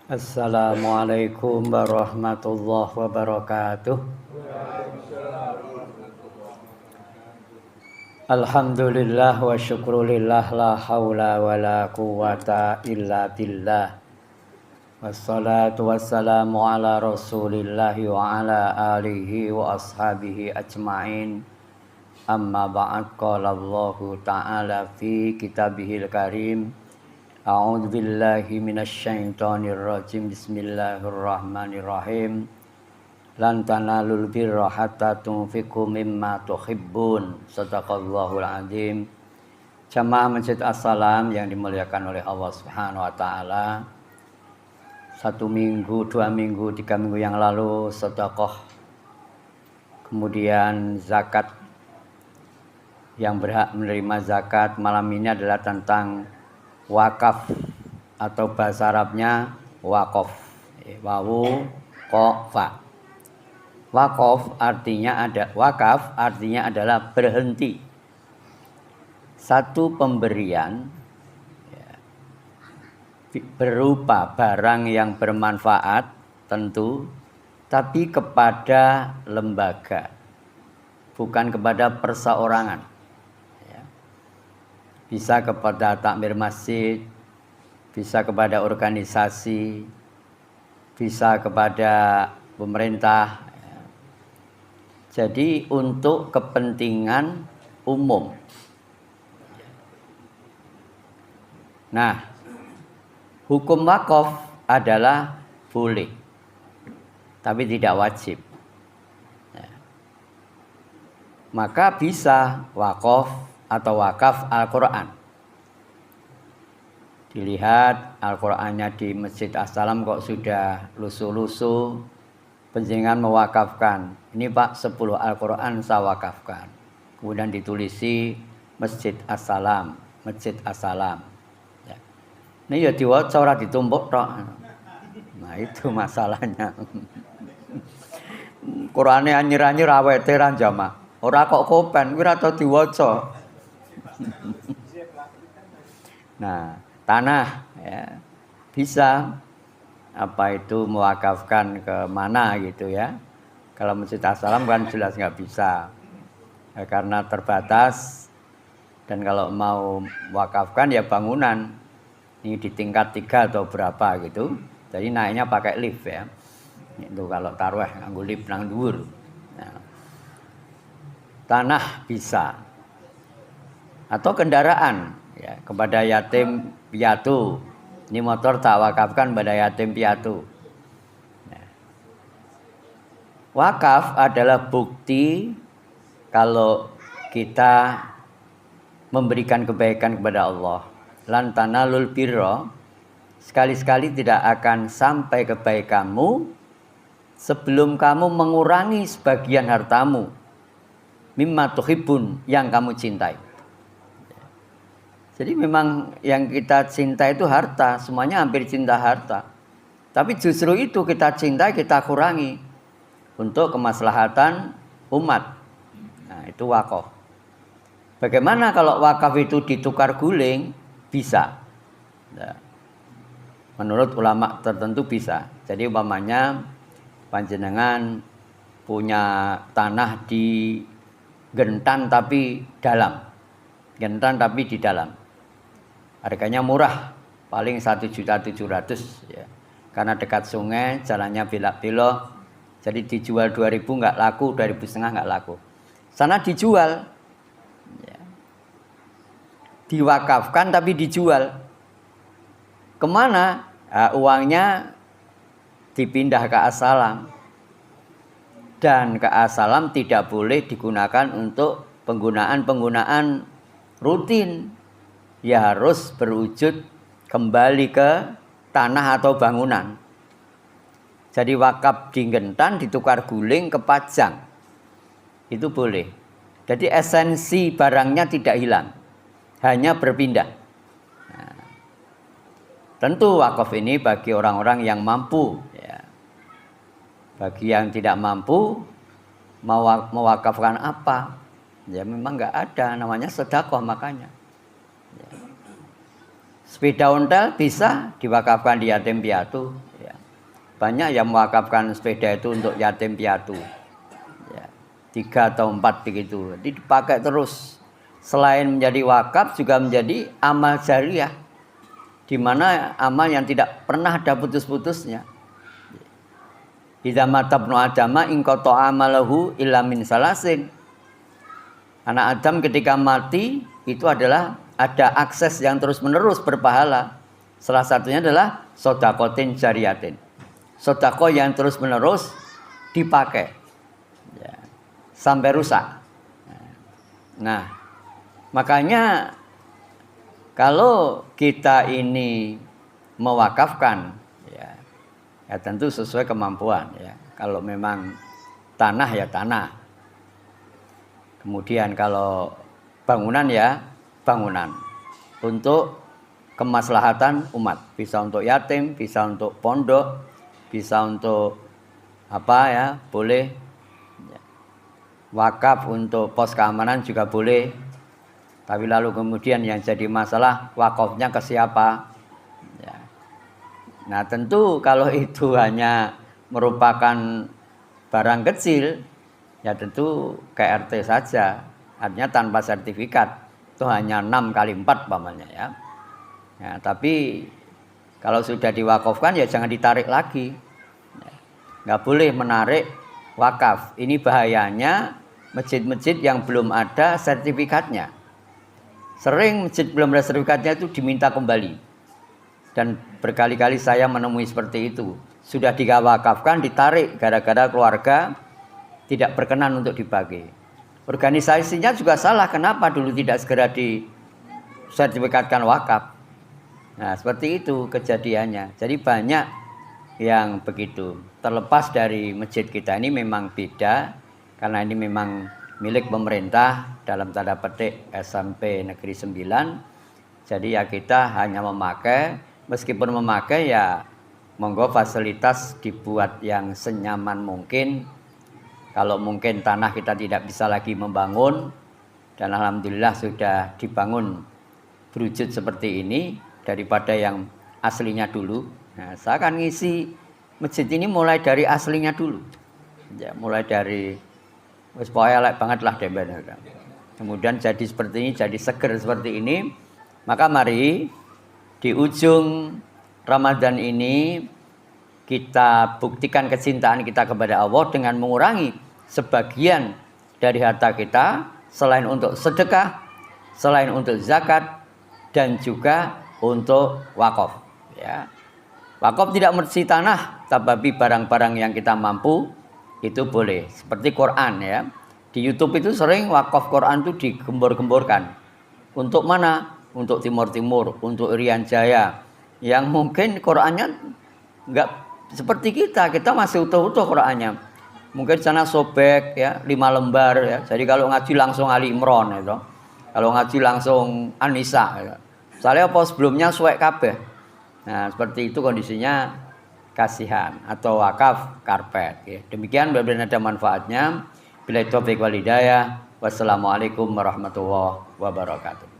Assalamualaikum warahmatullahi wabarakatuh. Alhamdulillah wa syukrulillah la haula wa la quwata illa billah. Wassalatu wassalamu ala rasulillahi wa ala alihi wa ashabihi ajma'in. Amma ba'd, qala Allahu ta'ala fi kitabihil karim. A'udzu billahi minasyaitonir rajim. Bismillahirrahmanirrahim. Lan tanalul birra hatta tunfiqu mimma tuhibbun. Shadaqallahul azim. Jamaah Masjid As-Salam yang dimuliakan oleh Allah Subhanahu wa taala. 1 minggu, 2 minggu, 3 minggu yang lalu sedekah, kemudian zakat, yang berhak menerima zakat. Malam ini adalah tentang wakaf atau bahasa Arabnya waqaf. Wawu qafa. Wakaf artinya adalah berhenti. Satu pemberian berupa barang yang bermanfaat tentu, tapi kepada lembaga, bukan kepada perseorangan. Bisa kepada takmir masjid, bisa kepada organisasi, bisa kepada pemerintah. Jadi untuk kepentingan umum. Nah, hukum wakaf adalah boleh, tapi tidak wajib. Maka bisa wakaf atau wakaf Al-Quran. Dilihat Al-Qurannya di Masjid As-Salam kok sudah lusuh-lusuh, panjenengan mewakafkan. Ini Pak, 10 Al-Quran saya wakafkan. Kemudian ditulisi Masjid As-Salam, Masjid As-Salam. Ya. Ini ya diwaca ora ditumpuk tok. Nah itu masalahnya. Qur'ane anyir-anyir awete ra jamak. Ora kok kopen, kuwi ora tau diwaca. Nah, tanah ya, bisa mewakafkan ke mana gitu ya. Kalau Masjid As-Salam kan jelas nggak bisa ya, karena terbatas. Dan kalau mau mewakafkan ya bangunan ini di tingkat 3 atau berapa gitu, jadi naiknya pakai lift ya. Itu kalau taruh nganggo lift nang dhuwur. Nah, tanah bisa, atau kendaraan ya, kepada yatim piatu. Ini motor tak wakafkan pada yatim piatu. Nah, wakaf adalah bukti kalau kita memberikan kebaikan kepada Allah. Lan tanalul birra, sekali-sekali tidak akan sampai kebaikanmu sebelum kamu mengurangi sebagian hartamu mimma tuhibbun, yang kamu cintai. Jadi memang yang kita cinta itu harta, semuanya hampir cinta harta. Tapi justru itu kita cintai, kita kurangi untuk kemaslahatan umat. Nah, itu wakaf. Bagaimana kalau wakaf itu ditukar guling? Bisa. Nah, menurut ulama tertentu bisa. Jadi umpamanya panjenengan punya tanah di Gentan tapi dalam. Gentan tapi di dalam. Harganya murah, paling 1.700.000 ya. Karena dekat sungai, jalannya belok-belok, jadi dijual 2.000 nggak laku, 2.500 nggak laku. Sana dijual, ya. Diwakafkan tapi dijual. Kemana? Nah, uangnya dipindah ke As-Salam. Dan ke As-Salam tidak boleh digunakan untuk penggunaan rutin. Ya harus berwujud kembali ke tanah atau bangunan. Jadi wakaf di Gentan ditukar guling ke Pajang. Itu boleh. Jadi esensi barangnya tidak hilang. Hanya berpindah. Nah, tentu wakaf ini bagi orang-orang yang mampu. Ya. Bagi yang tidak mampu, mewakafkan apa? Ya memang nggak ada, namanya sedekah makanya. Ya. Sepeda ontel bisa diwakafkan di yatim piatu. Banyak yang mewakafkan sepeda itu untuk yatim piatu. Ya, 3 atau 4 begitu. Jadi dipakai terus. Selain menjadi wakaf juga menjadi amal jariah. Di mana amal yang tidak pernah ada putus-putusnya. Idza mata ibnu adama in qata amalahu illa min salasin. Anak Adam ketika mati itu adalah ada akses yang terus-menerus berpahala. Salah satunya adalah sodakotin jariyatin. Sodako yang terus-menerus dipakai. Ya, sampai rusak. Nah, makanya kalau kita ini mewakafkan, ya tentu sesuai kemampuan. Ya. Kalau memang tanah ya tanah. Kemudian kalau bangunan ya bangunan. Untuk kemaslahatan umat. Bisa untuk yatim, bisa untuk pondok, bisa untuk apa ya, boleh. Wakaf untuk pos keamanan juga boleh. Tapi lalu kemudian yang jadi masalah wakafnya ke siapa? Ya. Nah tentu kalau itu hanya merupakan barang kecil, ya tentu KRT saja. Artinya tanpa sertifikat. Itu hanya 6 kali 4 pamannya ya. Ya. Tapi kalau sudah diwakafkan ya jangan ditarik lagi. Nggak boleh menarik wakaf. Ini bahayanya masjid-masjid yang belum ada sertifikatnya. Sering masjid belum ada sertifikatnya itu diminta kembali. Dan berkali-kali saya menemui seperti itu. Sudah diwakafkan, ditarik gara-gara keluarga tidak berkenan untuk dibagi. Organisasinya juga salah. Kenapa dulu tidak segera disertifikatkan wakaf? Nah seperti itu kejadiannya. Jadi banyak yang begitu. Terlepas dari masjid kita ini memang beda. Karena ini memang milik pemerintah dalam tanda petik SMP Negeri 9. Jadi ya kita hanya memakai, meskipun memakai ya monggo fasilitas dibuat yang senyaman mungkin. Kalau mungkin tanah kita tidak bisa lagi membangun, dan alhamdulillah sudah dibangun berwujud seperti ini daripada yang aslinya dulu. Nah, saya akan ngisi masjid ini mulai dari aslinya dulu. Ya, mulai dari wis pokoke elek banget lah demben. Kemudian jadi seperti ini, jadi seger seperti ini. Maka mari di ujung Ramadan ini kita buktikan kecintaan kita kepada Allah dengan mengurangi sebagian dari harta kita, selain untuk sedekah, selain untuk zakat, dan juga untuk wakaf. Ya. Wakaf tidak mesti tanah, tapi barang-barang yang kita mampu itu boleh. Seperti Quran ya. Di YouTube itu sering wakaf Quran itu digembor-gemborkan. Untuk mana? Untuk Timur-Timur, untuk Irian Jaya. Yang mungkin Qurannya enggak seperti kita masih utuh-utuh Qurannya. Mungkin sana sobek ya, 5 lembar ya. Jadi kalau ngaji langsung Ali Imran itu. Kalau ngaji langsung An-Nisa ya. Soalnya apa sebelumnya suwek kabeh. Nah, seperti itu kondisinya. Kasihan atau wakaf karpet ya. Demikian benar-benar ada manfaatnya. Billahi taufiq wal hidayah. Wassalamualaikum warahmatullahi wabarakatuh.